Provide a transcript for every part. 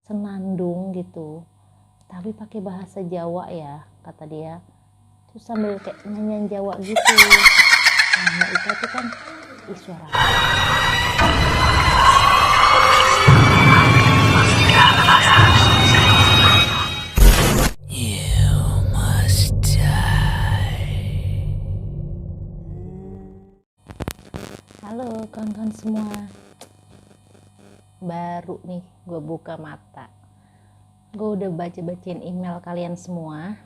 senandung gitu, tapi pakai bahasa Jawa ya, kata dia. Terus sambil kayak nyanyian Jawa gitu. Nah, Mbak Ita tuh kan, ih suara halo kawan-kawan semua, baru nih gue buka mata, gue udah baca-bacain email kalian semua.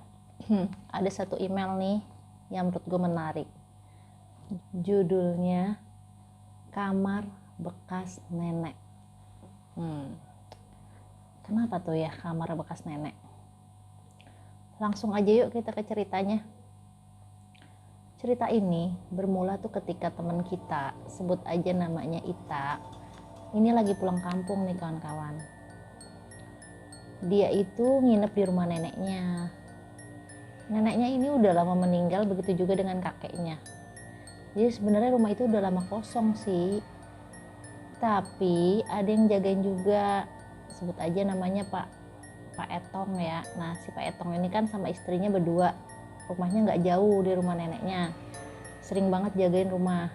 Ada satu email nih yang menurut gue menarik, judulnya kamar bekas nenek. Kenapa tuh ya kamar bekas nenek? Langsung aja yuk kita ke ceritanya. Cerita ini bermula tuh ketika teman kita, sebut aja namanya Ita, ini lagi pulang kampung nih kawan-kawan. Dia itu nginep di rumah neneknya. Neneknya ini udah lama meninggal, begitu juga dengan kakeknya. Jadi sebenarnya rumah itu udah lama kosong sih, tapi ada yang jagain juga, sebut aja namanya Pak Etong ya. Nah si Pak Etong ini kan sama istrinya berdua, rumahnya nggak jauh di rumah neneknya, sering banget jagain rumah.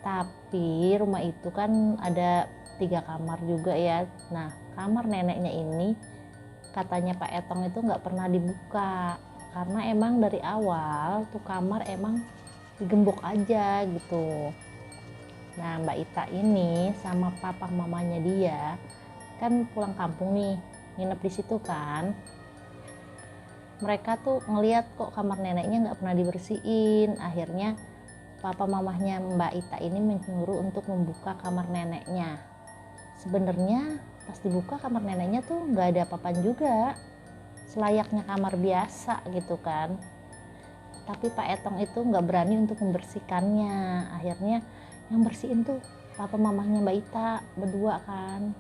Tapi rumah itu kan ada 3 kamar juga ya. Nah kamar neneknya ini katanya Pak Etong itu nggak pernah dibuka, karena emang dari awal tuh kamar emang digembok aja gitu. Nah Mbak Ita ini sama papa mamanya dia kan pulang kampung nih, nginep di situ kan. Mereka tuh ngeliat kok kamar neneknya nggak pernah dibersihin. Akhirnya papa mamahnya Mbak Ita ini menyuruh untuk membuka kamar neneknya. Sebenarnya pas dibuka kamar neneknya tuh nggak ada apa-apaan juga, selayaknya kamar biasa gitu kan. Tapi Pak Etong itu nggak berani untuk membersihkannya. Akhirnya yang bersihin tuh papa mamahnya Mbak Ita berdua kan.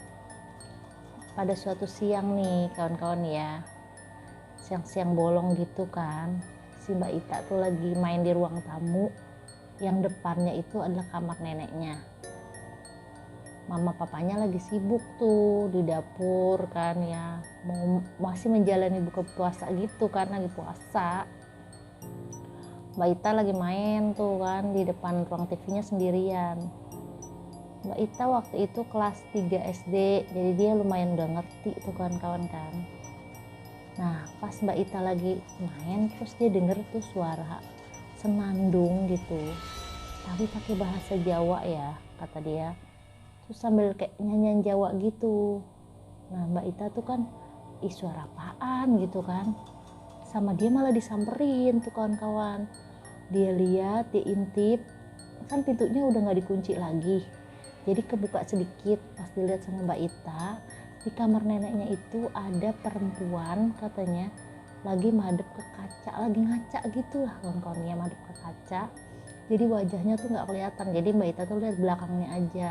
Pada suatu siang nih kawan-kawan ya, siang-siang bolong gitu kan, si Mbak Ita tuh lagi main di ruang tamu, yang depannya itu adalah kamar neneknya. Mama papanya lagi sibuk tuh di dapur kan ya, masih menjalani buka puasa gitu kan, lagi puasa. Mbak Ita lagi main tuh kan di depan ruang TV-nya sendirian. Mbak Ita waktu itu kelas 3 SD, jadi dia lumayan udah ngerti tuh kawan-kawan kan. Nah pas Mbak Ita lagi main, terus dia denger tuh suara senandung gitu, tapi pakai bahasa Jawa ya, kata dia. Terus sambil kayak nyanyian Jawa gitu. Nah Mbak Ita tuh kan, ih suara apaan gitu kan. Sama dia malah disamperin tuh kawan-kawan. Dia lihat, dia intip, kan pintunya udah gak dikunci lagi, jadi kebuka sedikit. Pas dilihat sama Mbak Ita, di kamar neneknya itu ada perempuan katanya lagi madep ke kaca, lagi ngaca gitu lah kawan-kawan ya, madep ke kaca. Jadi wajahnya tuh nggak kelihatan, jadi Mbak Ita tuh lihat belakangnya aja.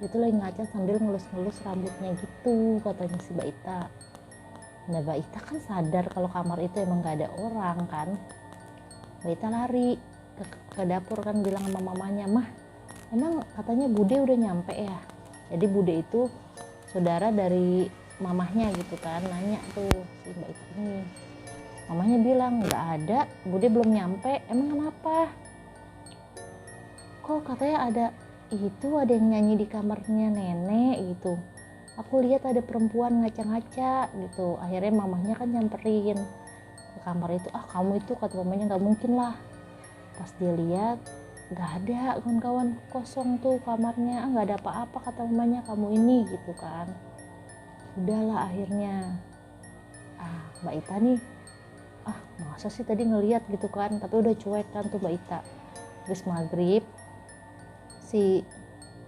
Dia tuh lagi ngaca sambil ngelus-ngelus rambutnya gitu katanya si Mbak Ita. Nah Mbak Ita kan sadar kalau kamar itu emang nggak ada orang kan. Mbak Ita lari ke dapur kan, bilang sama mamanya, mah emang katanya Bude udah nyampe ya. Jadi Bude itu saudara dari mamahnya gitu kan, nanya tuh si Mbak Ita ini. Mamanya bilang nggak ada, Bude belum nyampe. Emang kenapa? Kok katanya ada yang nyanyi di kamarnya nenek gitu. Aku lihat ada perempuan ngaca-ngaca gitu. Akhirnya mamahnya kan nyamperin ke kamar itu. Ah kamu itu, kata mamanya, nggak mungkin lah. Pas dia lihat nggak ada kawan-kawan, kosong tuh kamarnya, nggak ada apa-apa kata mamanya, kamu ini gitu kan. Udahlah akhirnya Mbak Ita nih, masa sih tadi ngeliat gitu kan, tapi udah cuek kan tuh Mbak Ita. Terus maghrib si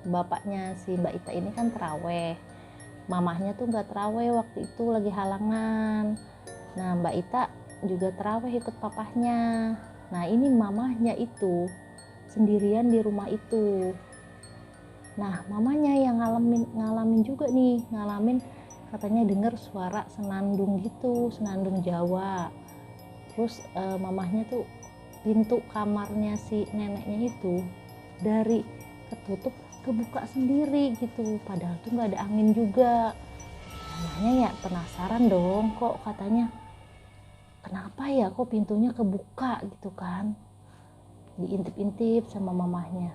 bapaknya si Mbak Ita ini kan teraweh, mamahnya tuh nggak teraweh waktu itu, lagi halangan. Nah Mbak Ita juga teraweh ikut papahnya. Nah ini mamahnya itu sendirian di rumah itu. Nah mamanya yang ngalamin juga nih, katanya dengar suara senandung gitu, senandung Jawa. Terus mamahnya tuh pintu kamarnya si neneknya itu dari ketutup kebuka sendiri gitu, padahal tuh nggak ada angin juga. Mamahnya nenek penasaran dong, kok katanya kenapa ya kok pintunya kebuka gitu kan, diintip-intip sama mamahnya.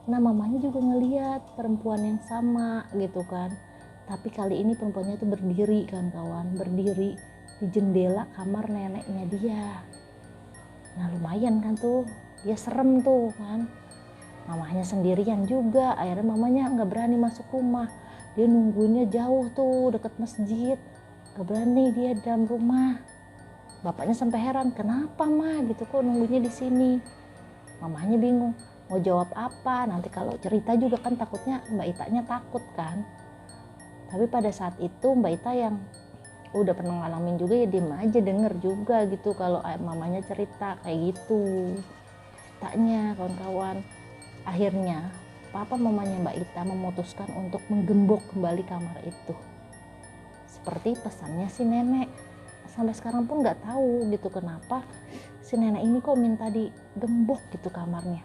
Nah mamahnya juga ngeliat perempuan yang sama gitu kan, tapi kali ini perempuannya tuh berdiri kan kawan, berdiri di jendela kamar neneknya dia. Nah lumayan kan tuh, dia serem tuh kan. Mamahnya sendirian juga, akhirnya mamanya nggak berani masuk rumah, dia nungguinnya jauh tuh deket masjid, nggak berani dia dalam rumah. Bapaknya sampai heran, kenapa mah gitu kok nunggunya di sini. Mamahnya bingung mau jawab apa, nanti kalau cerita juga kan takutnya Mbak Itanya takut kan. Tapi pada saat itu Mbak Ita yang udah pernah ngalamin juga ya diem aja denger juga gitu kalau mamanya cerita kayak gitu ceritanya kawan-kawan. Akhirnya papa mamanya Mbak Ita memutuskan untuk menggembok kembali kamar itu seperti pesannya si nenek. Sampai sekarang pun nggak tahu gitu kenapa si nenek ini kok minta digembok gitu kamarnya.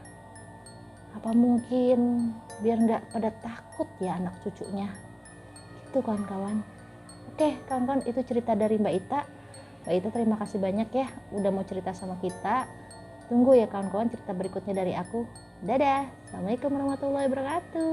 Apa mungkin biar nggak pada takut ya anak cucunya gitu kawan-kawan. Oke kawan-kawan, itu cerita dari Mbak Ita. Mbak Ita terima kasih banyak ya udah mau cerita sama kita. Tunggu ya kawan-kawan cerita berikutnya dari aku. Dadah, assalamualaikum warahmatullahi wabarakatuh.